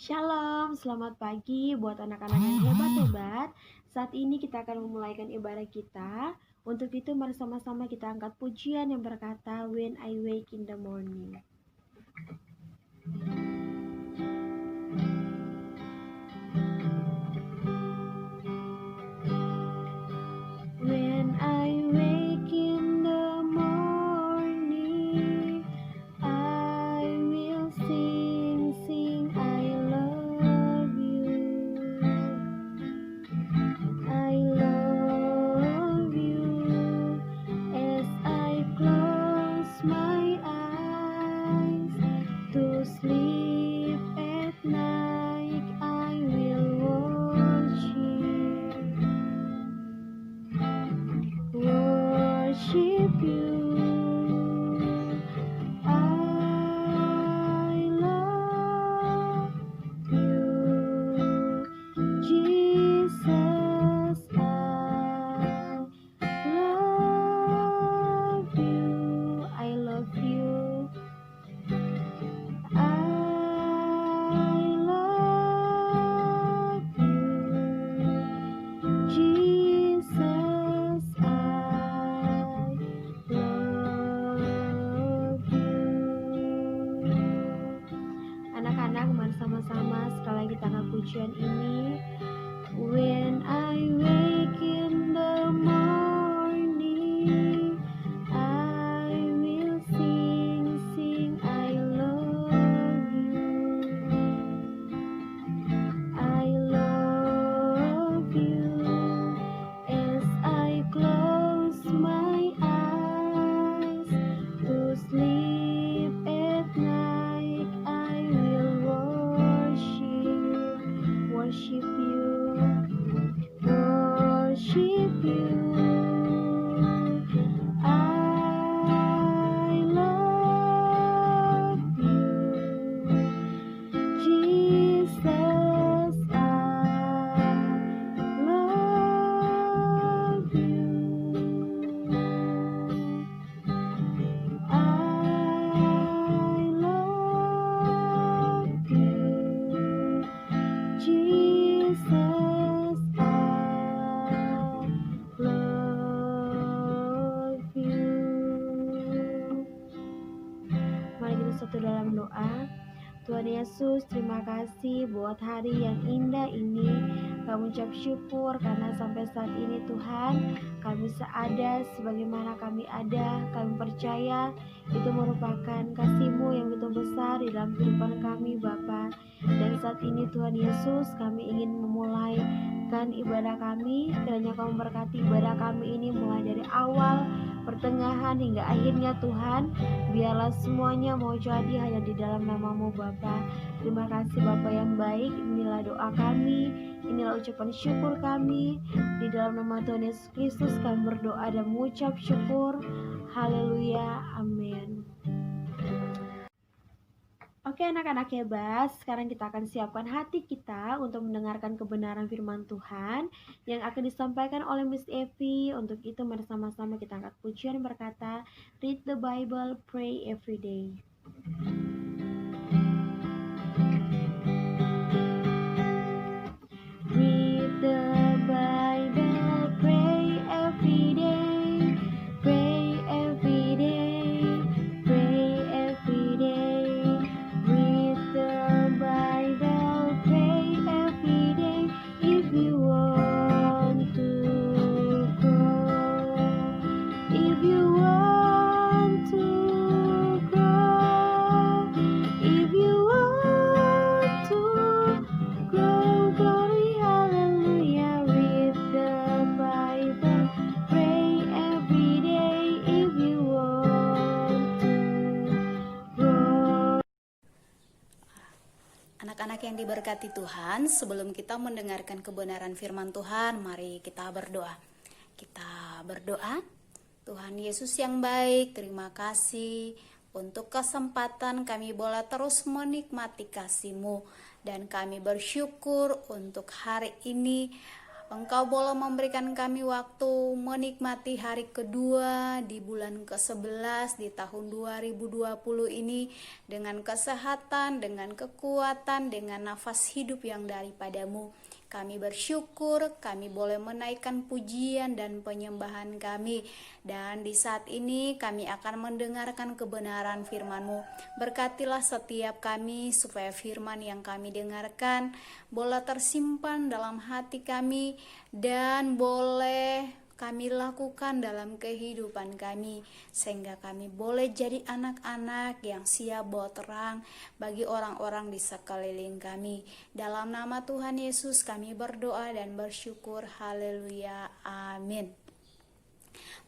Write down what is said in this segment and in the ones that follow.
Shalom, selamat pagi buat anak-anak yang hebat-hebat. Saat ini kita akan memulaikan ibadah kita. Untuk itu mari sama-sama kita angkat pujian yang berkata When I Wake in the Morning. When I wake in the morning, I will sing, I love you. I love you. As I close my eyes to sleep at night, I will worship you. I love you, Jesus. I love you. I love you. I love you, Jesus. I love you. Anak-anak, mari sama-sama sekali lagi kita angkat pujian ini. When I wake in the morning, I will sing, I love you. I love you. As I close my eyes to sleep at night, I will worship you, worship you. I love you, Jesus. I love you. I love you, Jesus. I love you. Mari kita satu dalam doa. Tuhan Yesus, terima kasih buat hari yang indah ini. Kami ucap syukur karena sampai saat ini Tuhan, kami bisa ada sebagaimana kami ada. Kami percaya itu merupakan kasih-Mu yang begitu besar di dalam kehidupan kami Bapa. Dan saat ini Tuhan Yesus, kami ingin memulaikan ibadah kami. Kiranya Kau memberkati ibadah kami ini mulai dari awal, pertengahan hingga akhirnya Tuhan. Biarlah semuanya mau jadi hanya di dalam nama-Mu Bapa. Terima kasih Bapa yang baik. Inilah doa kami, inilah ucapan syukur kami. Di dalam nama Tuhan Yesus Kristus kami berdoa dan mengucap syukur. Haleluya, amin. Oke anak-anak hebat, sekarang kita akan siapkan hati kita untuk mendengarkan kebenaran firman Tuhan yang akan disampaikan oleh Miss Evi. Untuk itu mari sama-sama kita angkat pujian berkata, Read the Bible, pray every day. Read the Bible, pray every day, pray every day, pray every day. Read the Bible, pray every day if you want to grow. If you want to grow, if you want to grow, glory, hallelujah. Read the Bible, pray every day if you want to grow. Anak-anak yang diberkati Tuhan, sebelum kita mendengarkan kebenaran firman Tuhan, mari kita berdoa. Kita berdoa. Tuhan Yesus yang baik, terima kasih untuk kesempatan kami boleh terus menikmati kasih-Mu. Dan kami bersyukur untuk hari ini Engkau boleh memberikan kami waktu menikmati hari kedua di bulan ke-11 di tahun 2020 ini dengan kesehatan, dengan kekuatan, dengan nafas hidup yang daripadamu. Kami bersyukur, kami boleh menaikkan pujian dan penyembahan kami. Dan di saat ini kami akan mendengarkan kebenaran firman-Mu. Berkatilah setiap kami supaya firman yang kami dengarkan boleh tersimpan dalam hati kami dan boleh kami lakukan dalam kehidupan kami, sehingga kami boleh jadi anak-anak yang siap bawa terang bagi orang-orang di sekeliling kami. Dalam nama Tuhan Yesus kami berdoa dan bersyukur. Haleluya, amin.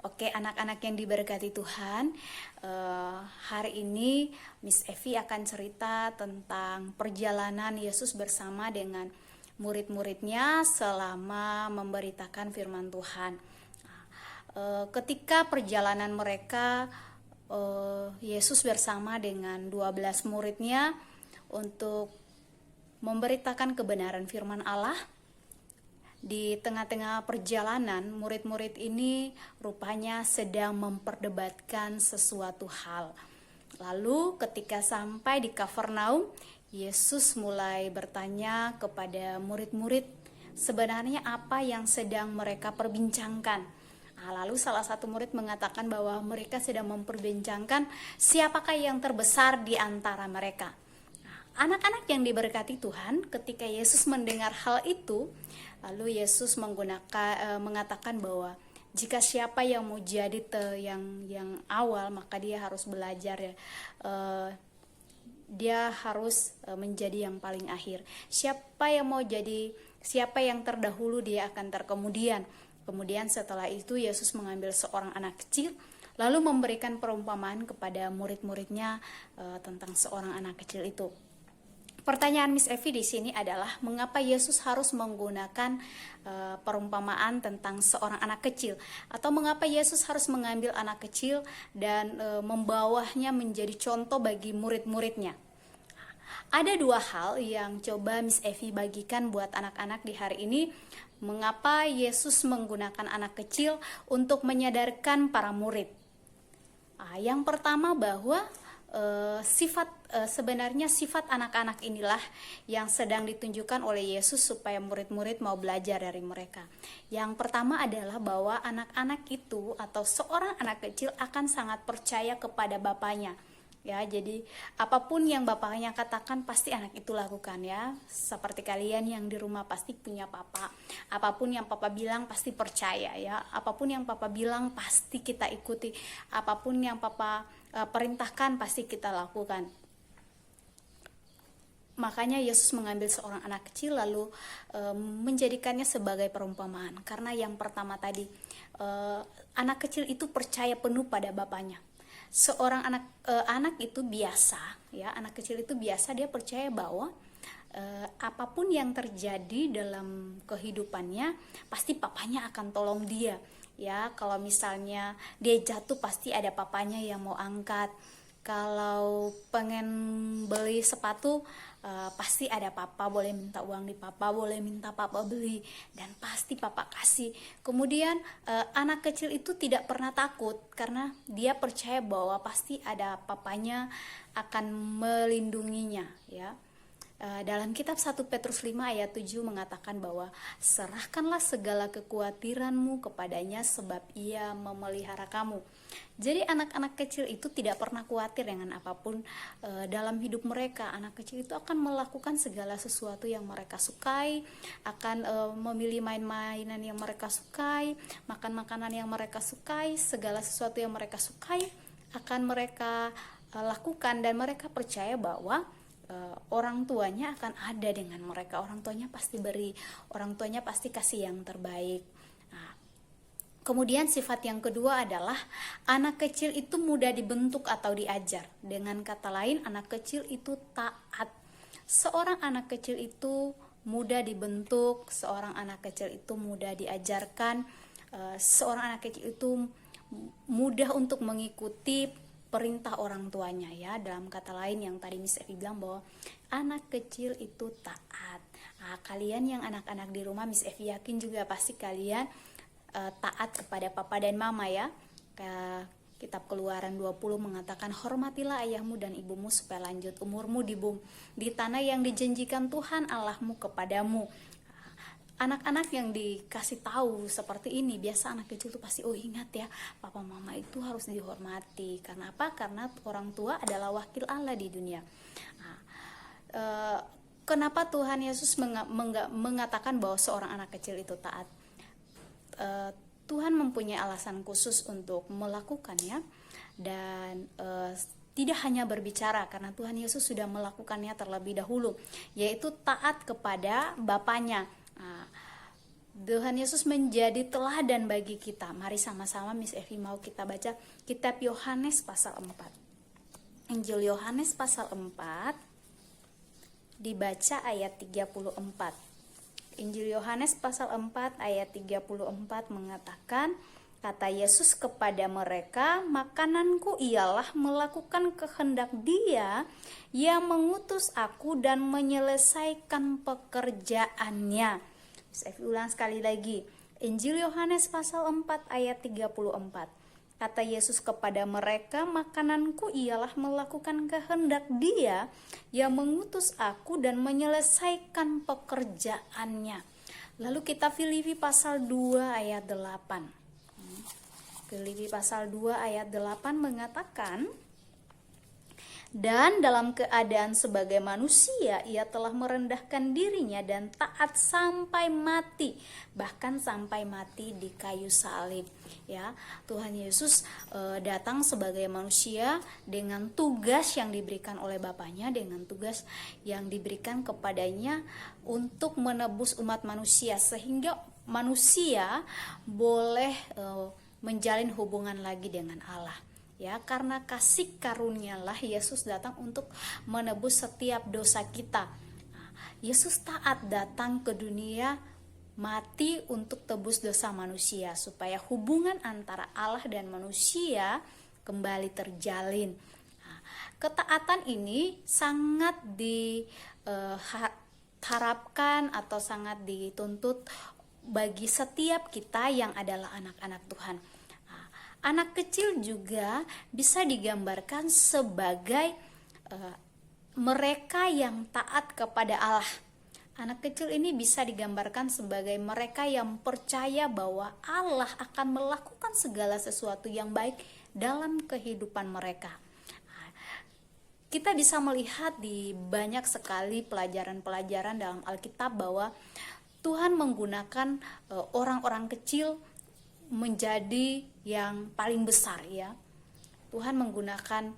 Oke, anak-anak yang diberkati Tuhan, hari ini Miss Evi akan cerita tentang perjalanan Yesus bersama dengan murid-muridnya selama memberitakan firman Tuhan. Ketika perjalanan mereka, Yesus bersama dengan 12 muridnya untuk memberitakan kebenaran firman Allah. Di tengah-tengah perjalanan, murid-murid ini rupanya sedang memperdebatkan sesuatu hal. Lalu ketika sampai di Kafarnaum, Yesus mulai bertanya kepada murid-murid sebenarnya apa yang sedang mereka perbincangkan. Lalu salah satu murid mengatakan bahwa mereka sedang memperbincangkan siapakah yang terbesar di antara mereka. Anak-anak yang diberkati Tuhan, ketika Yesus mendengar hal itu, lalu Yesus mengatakan bahwa jika siapa yang mau jadi yang awal, maka dia harus belajar ya. Dia harus menjadi yang paling akhir. Siapa yang terdahulu, dia akan terkemudian. Kemudian setelah itu Yesus mengambil seorang anak kecil lalu memberikan perumpamaan kepada murid-muridnya tentang seorang anak kecil itu. Pertanyaan Miss Evi di sini adalah mengapa Yesus harus menggunakan perumpamaan tentang seorang anak kecil, atau mengapa Yesus harus mengambil anak kecil dan membawanya menjadi contoh bagi murid-muridnya. Ada dua hal yang coba Miss Evi bagikan buat anak-anak di hari ini. Mengapa Yesus menggunakan anak kecil untuk menyadarkan para murid? Yang pertama bahwa sebenarnya sifat anak-anak inilah yang sedang ditunjukkan oleh Yesus supaya murid-murid mau belajar dari mereka. Yang pertama adalah bahwa anak-anak itu atau seorang anak kecil akan sangat percaya kepada bapaknya. Ya, jadi apapun yang bapaknya katakan pasti anak itu lakukan ya. Seperti kalian yang di rumah pasti punya papa. Apapun yang papa bilang pasti percaya ya. Apapun yang papa bilang pasti kita ikuti. Apapun yang papa perintahkan pasti kita lakukan. Makanya Yesus mengambil seorang anak kecil lalu menjadikannya sebagai perumpamaan. Karena yang pertama tadi, anak kecil itu percaya penuh pada bapaknya. Seorang anak itu biasa ya, anak kecil itu biasa, dia percaya bahwa apapun yang terjadi dalam kehidupannya pasti papanya akan tolong dia ya. Kalau misalnya dia jatuh pasti ada papanya yang mau angkat. Kalau pengen beli sepatu pasti ada papa, boleh minta uang di papa, boleh minta papa beli, dan pasti papa kasih. Kemudian anak kecil itu tidak pernah takut karena dia percaya bahwa pasti ada papanya akan melindunginya ya. Dalam kitab 1 Petrus 5 ayat 7 mengatakan bahwa serahkanlah segala kekhawatiranmu kepadanya sebab ia memelihara kamu. Jadi anak-anak kecil itu tidak pernah khawatir dengan apapun dalam hidup mereka. Anak kecil itu akan melakukan segala sesuatu yang mereka sukai, akan memilih main-mainan yang mereka sukai, makan makanan yang mereka sukai, segala sesuatu yang mereka sukai akan mereka lakukan, dan mereka percaya bahwa orang tuanya akan ada dengan mereka. Orang tuanya pasti beri, orang tuanya pasti kasih yang terbaik. Nah, kemudian sifat yang kedua adalah anak kecil itu mudah dibentuk atau diajar. Dengan kata lain, anak kecil itu taat. Seorang anak kecil itu mudah dibentuk, seorang anak kecil itu mudah diajarkan, seorang anak kecil itu mudah untuk mengikuti perintah orang tuanya ya. Dalam kata lain yang tadi Miss Evi bilang bahwa anak kecil itu taat. Kalian yang anak-anak di rumah, Miss Evi yakin juga pasti kalian taat kepada papa dan mama ya. Kitab Keluaran 20 mengatakan, hormatilah ayahmu dan ibumu supaya lanjut umurmu di tanah yang dijanjikan Tuhan Allahmu kepadamu. Anak-anak yang dikasih tahu seperti ini, biasa anak kecil tuh pasti, oh ingat ya, papa mama itu harus dihormati. Karena apa? Karena orang tua adalah wakil Allah di dunia. Kenapa Tuhan Yesus mengatakan bahwa seorang anak kecil itu taat? Tuhan mempunyai alasan khusus untuk melakukannya, dan tidak hanya berbicara, karena Tuhan Yesus sudah melakukannya terlebih dahulu, yaitu taat kepada Bapaknya. Tuhan Yesus menjadi teladan bagi kita. Mari sama-sama Miss Evi mau kita baca kitab Yohanes pasal 4. Injil Yohanes pasal 4 dibaca ayat 34. Injil Yohanes pasal 4 ayat 34 mengatakan, kata Yesus kepada mereka, makananku ialah melakukan kehendak Dia yang mengutus aku dan menyelesaikan pekerjaannya. Saya ulang sekali lagi. Injil Yohanes pasal 4 ayat 34. Kata Yesus kepada mereka, makananku ialah melakukan kehendak Dia yang mengutus aku dan menyelesaikan pekerjaannya. Lalu kita Filipi pasal 2 ayat 8. Filipi pasal 2 ayat 8 mengatakan, dan dalam keadaan sebagai manusia ia telah merendahkan dirinya dan taat sampai mati, bahkan sampai mati di kayu salib. Ya, Tuhan Yesus datang sebagai manusia dengan tugas yang diberikan oleh Bapaknya, dengan tugas yang diberikan kepadanya untuk menebus umat manusia, sehingga manusia boleh menjalin hubungan lagi dengan Allah. Ya, karena kasih karunialah Yesus datang untuk menebus setiap dosa kita. Yesus taat datang ke dunia, mati untuk tebus dosa manusia, supaya hubungan antara Allah dan manusia kembali terjalin. Ketaatan ini sangat diharapkan atau sangat dituntut bagi setiap kita yang adalah anak-anak Tuhan. Anak kecil juga bisa digambarkan sebagai mereka yang taat kepada Allah. Anak kecil ini bisa digambarkan sebagai mereka yang percaya bahwa Allah akan melakukan segala sesuatu yang baik dalam kehidupan mereka. Kita bisa melihat di banyak sekali pelajaran-pelajaran dalam Alkitab bahwa Tuhan menggunakan orang-orang kecil menjadi yang paling besar ya. Tuhan menggunakan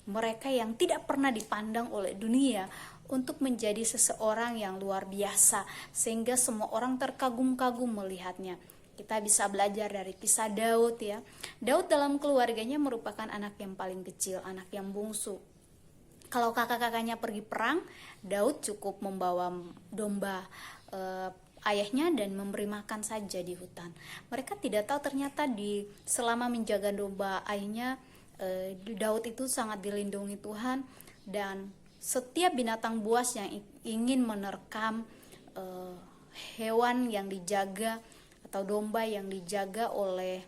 mereka yang tidak pernah dipandang oleh dunia untuk menjadi seseorang yang luar biasa, sehingga semua orang terkagum-kagum melihatnya. Kita bisa belajar dari kisah Daud ya. Daud dalam keluarganya merupakan anak yang paling kecil, anak yang bungsu. Kalau kakak-kakaknya pergi perang, Daud cukup membawa domba ayahnya dan memberi makan saja di hutan. Mereka tidak tahu ternyata selama menjaga domba ayahnya, Daud itu sangat dilindungi Tuhan, dan setiap binatang buas yang ingin menerkam hewan yang dijaga atau domba yang dijaga oleh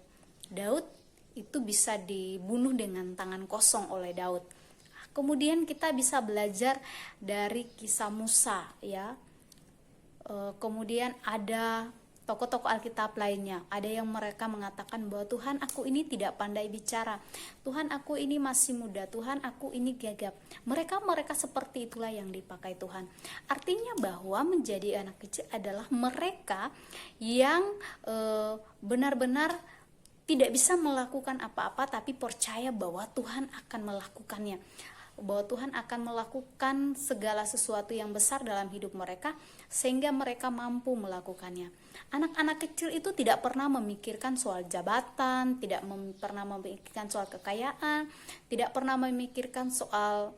Daud itu bisa dibunuh dengan tangan kosong oleh Daud. Kemudian kita bisa belajar dari kisah Musa ya. Kemudian ada tokoh-tokoh Alkitab lainnya. Ada yang mereka mengatakan bahwa Tuhan, aku ini tidak pandai bicara. Tuhan, aku ini masih muda. Tuhan, aku ini gagap. Mereka seperti itulah yang dipakai Tuhan. Artinya bahwa menjadi anak kecil adalah mereka yang benar-benar tidak bisa melakukan apa-apa, tapi percaya bahwa Tuhan akan melakukannya. Bahwa Tuhan akan melakukan segala sesuatu yang besar dalam hidup mereka, sehingga mereka mampu melakukannya. Anak-anak kecil itu tidak pernah memikirkan soal jabatan, tidak pernah memikirkan soal kekayaan, tidak pernah memikirkan soal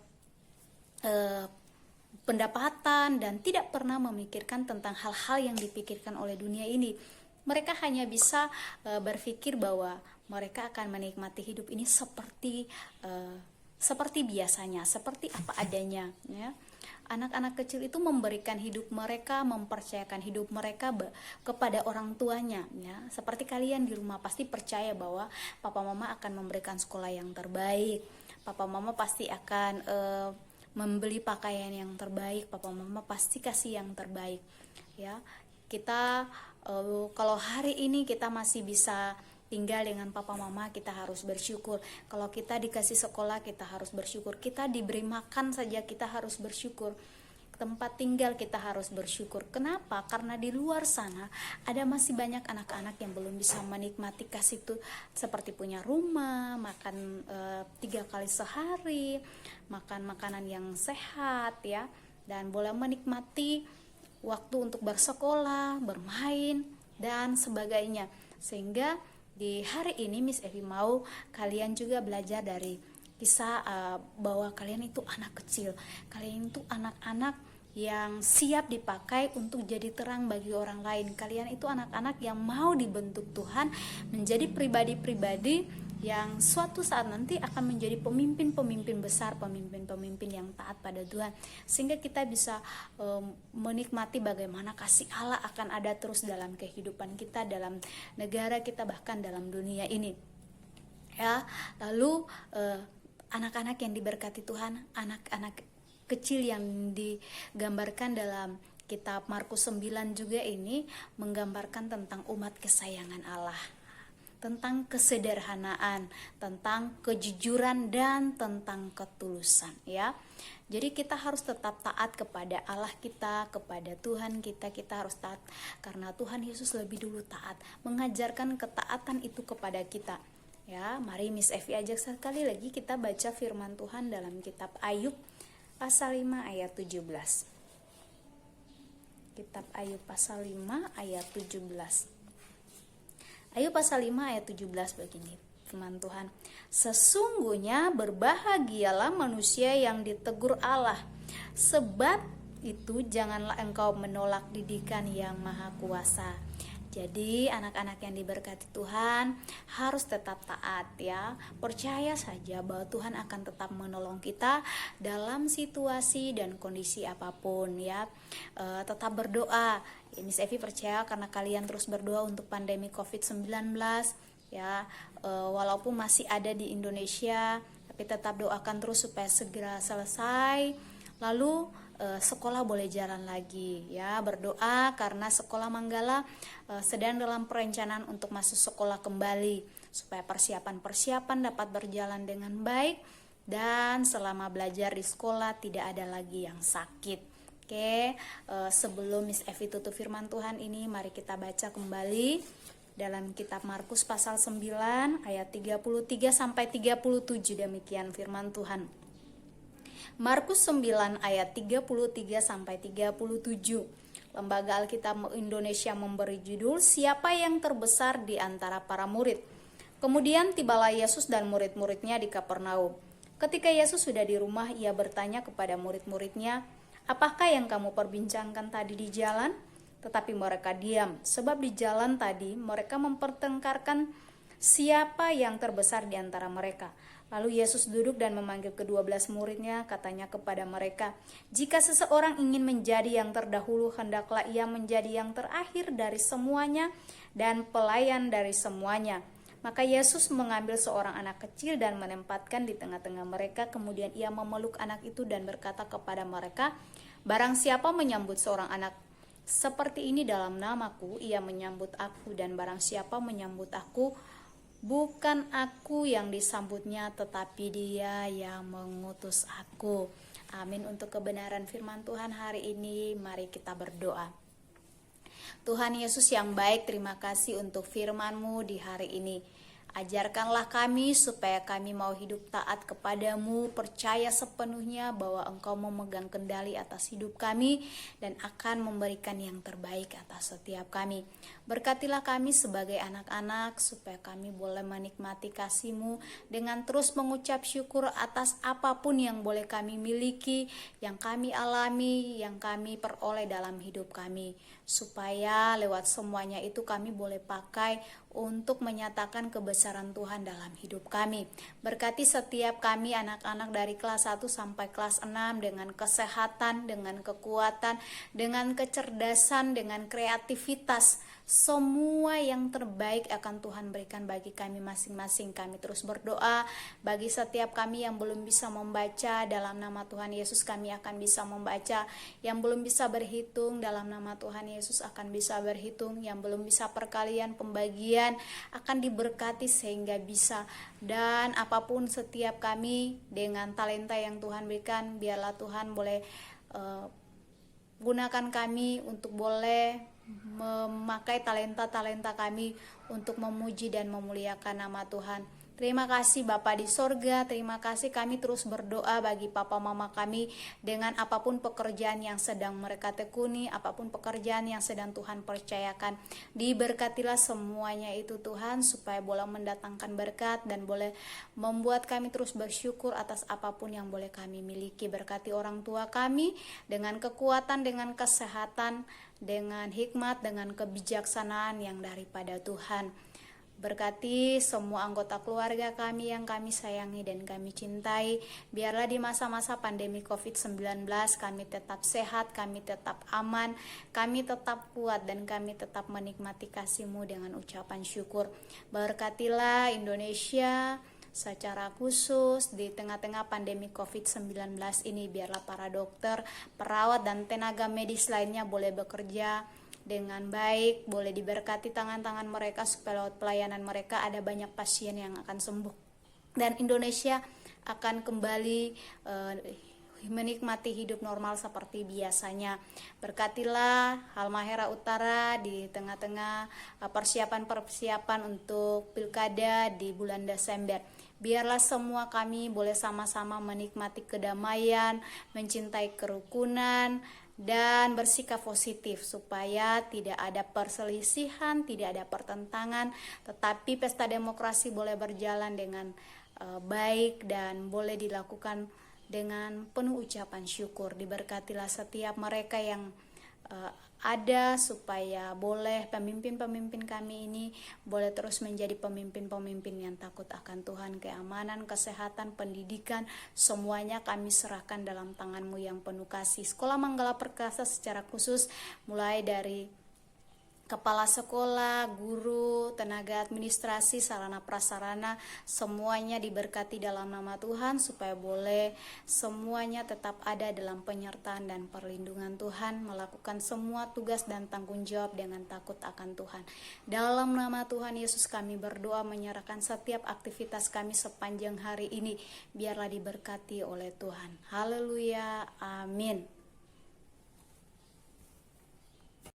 pendapatan, dan tidak pernah memikirkan tentang hal-hal yang dipikirkan oleh dunia ini. Mereka hanya bisa berpikir bahwa mereka akan menikmati hidup ini seperti biasanya, seperti apa adanya ya. Anak-anak kecil itu memberikan hidup mereka, mempercayakan hidup mereka kepada orang tuanya, ya. Seperti kalian di rumah pasti percaya bahwa papa mama akan memberikan sekolah yang terbaik, papa mama pasti akan membeli pakaian yang terbaik, papa mama pasti kasih yang terbaik, ya. Kita kalau hari ini kita masih bisa tinggal dengan papa mama, kita harus bersyukur. Kalau kita dikasih sekolah, kita harus bersyukur. Kita diberi makan saja, kita harus bersyukur. Tempat tinggal kita harus bersyukur. Kenapa? Karena di luar sana ada masih banyak anak-anak yang belum bisa menikmati kasih itu, seperti punya rumah, makan 3 kali sehari, makan makanan yang sehat, ya, dan boleh menikmati waktu untuk bersekolah, bermain, dan sebagainya. Sehingga di hari ini Miss Evi mau kalian juga belajar dari kisah bahwa kalian itu anak kecil, kalian itu anak-anak yang siap dipakai untuk jadi terang bagi orang lain. Kalian itu anak-anak yang mau dibentuk Tuhan menjadi pribadi-pribadi yang suatu saat nanti akan menjadi pemimpin-pemimpin besar, pemimpin-pemimpin yang taat pada Tuhan, sehingga kita bisa menikmati bagaimana kasih Allah akan ada terus dalam kehidupan kita, dalam negara kita, bahkan dalam dunia ini, ya. Lalu anak-anak yang diberkati Tuhan, anak-anak kecil yang digambarkan dalam kitab Markus 9 juga ini menggambarkan tentang umat kesayangan Allah, tentang kesederhanaan, tentang kejujuran, dan tentang ketulusan, ya. Jadi kita harus tetap taat kepada Allah kita, kepada Tuhan kita. Kita harus taat karena Tuhan Yesus lebih dulu taat, mengajarkan ketaatan itu kepada kita, ya. Mari Miss Evi ajak sekali lagi kita baca firman Tuhan dalam kitab Ayub pasal 5 ayat 17. Kitab Ayub pasal 5 ayat 17. Ayub pasal 5 ayat 17 begini firman Tuhan. Sesungguhnya berbahagialah manusia yang ditegur Allah, sebab itu janganlah engkau menolak didikan yang maha kuasa. Jadi anak-anak yang diberkati Tuhan harus tetap taat, ya. Percaya saja bahwa Tuhan akan tetap menolong kita dalam situasi dan kondisi apapun, ya. Tetap berdoa. Miss Evi percaya karena kalian terus berdoa untuk pandemi COVID-19, ya. Walaupun masih ada di Indonesia, tapi tetap doakan terus supaya segera selesai. Lalu sekolah boleh jalan lagi, ya. Berdoa karena sekolah Manggala sedang dalam perencanaan untuk masuk sekolah kembali, supaya persiapan dapat berjalan dengan baik, dan selama belajar di sekolah tidak ada lagi yang sakit. Oke, sebelum Miss Evi tutup firman Tuhan ini, mari kita baca kembali dalam kitab Markus pasal 9 ayat 33 sampai 37. Demikian firman Tuhan. Markus 9 ayat 33 sampai 37. Lembaga Alkitab Indonesia memberi judul Siapa yang terbesar di antara para murid. Kemudian tibalah Yesus dan murid-muridnya di Kapernaum. Ketika Yesus sudah di rumah, ia bertanya kepada murid-muridnya, "Apakah yang kamu perbincangkan tadi di jalan?" Tetapi mereka diam, sebab di jalan tadi mereka mempertengkarkan siapa yang terbesar di antara mereka. Lalu Yesus duduk dan memanggil ke-12 muridnya, katanya kepada mereka, "Jika seseorang ingin menjadi yang terdahulu, hendaklah ia menjadi yang terakhir dari semuanya dan pelayan dari semuanya." Maka Yesus mengambil seorang anak kecil dan menempatkan di tengah-tengah mereka. Kemudian ia memeluk anak itu dan berkata kepada mereka, "Barang siapa menyambut seorang anak seperti ini dalam namaku, ia menyambut aku, dan barang siapa menyambut aku, bukan aku yang disambutnya, tetapi Dia yang mengutus aku." Amin. Untuk kebenaran firman Tuhan hari ini, mari kita berdoa. Tuhan Yesus yang baik, terima kasih untuk firman-Mu di hari ini. Ajarkanlah kami supaya kami mau hidup taat kepadamu, percaya sepenuhnya bahwa Engkau memegang kendali atas hidup kami dan akan memberikan yang terbaik atas setiap kami. Berkatilah kami sebagai anak-anak supaya kami boleh menikmati kasih-Mu dengan terus mengucap syukur atas apapun yang boleh kami miliki, yang kami alami, yang kami peroleh dalam hidup kami. Supaya lewat semuanya itu kami boleh pakai untuk menyatakan kebesaran Tuhan dalam hidup kami. Berkati setiap kami anak-anak dari kelas 1 sampai kelas 6 dengan kesehatan, dengan kekuatan, dengan kecerdasan, dengan kreativitas. Semua yang terbaik akan Tuhan berikan bagi kami masing-masing. Kami terus berdoa bagi setiap kami yang belum bisa membaca, dalam nama Tuhan Yesus kami akan bisa membaca. Yang belum bisa berhitung, dalam nama Tuhan Yesus akan bisa berhitung. Yang belum bisa perkalian, pembagian akan diberkati sehingga bisa. Dan apapun setiap kami dengan talenta yang Tuhan berikan, biarlah Tuhan boleh gunakan kami untuk boleh memakai talenta-talenta kami untuk memuji dan memuliakan nama Tuhan. Terima kasih Bapa di sorga, terima kasih kami terus berdoa bagi papa mama kami dengan apapun pekerjaan yang sedang mereka tekuni, apapun pekerjaan yang sedang Tuhan percayakan. Diberkatilah semuanya itu Tuhan, supaya boleh mendatangkan berkat dan boleh membuat kami terus bersyukur atas apapun yang boleh kami miliki. Berkati orang tua kami dengan kekuatan, dengan kesehatan, dengan hikmat, dengan kebijaksanaan yang daripada Tuhan. Berkati semua anggota keluarga kami yang kami sayangi dan kami cintai. Biarlah di masa-masa pandemi COVID-19 kami tetap sehat, kami tetap aman, kami tetap kuat, dan kami tetap menikmati kasih-Mu dengan ucapan syukur. Berkatilah Indonesia secara khusus di tengah-tengah pandemi COVID-19 ini. Biarlah para dokter, perawat, dan tenaga medis lainnya boleh bekerja dengan baik, boleh diberkati tangan-tangan mereka supaya lewat pelayanan mereka ada banyak pasien yang akan sembuh dan Indonesia akan kembali menikmati hidup normal seperti biasanya. Berkatilah Halmahera Utara di tengah-tengah persiapan-persiapan untuk pilkada di bulan Desember. Biarlah semua kami boleh sama-sama menikmati kedamaian, mencintai kerukunan, dan bersikap positif supaya tidak ada perselisihan, tidak ada pertentangan, tetapi pesta demokrasi boleh berjalan dengan baik dan boleh dilakukan dengan penuh ucapan syukur. Diberkatilah setiap mereka yang ada supaya boleh pemimpin-pemimpin kami ini boleh terus menjadi pemimpin-pemimpin yang takut akan Tuhan. Keamanan, kesehatan, pendidikan, semuanya kami serahkan dalam tangan-Mu yang penuh kasih. Sekolah Manggala Perkasa secara khusus mulai dari kepala sekolah, guru, tenaga administrasi, sarana prasarana, semuanya diberkati dalam nama Tuhan supaya boleh semuanya tetap ada dalam penyertaan dan perlindungan Tuhan, melakukan semua tugas dan tanggung jawab dengan takut akan Tuhan. Dalam nama Tuhan Yesus kami berdoa, menyerahkan setiap aktivitas kami sepanjang hari ini, biarlah diberkati oleh Tuhan. Haleluya, amin.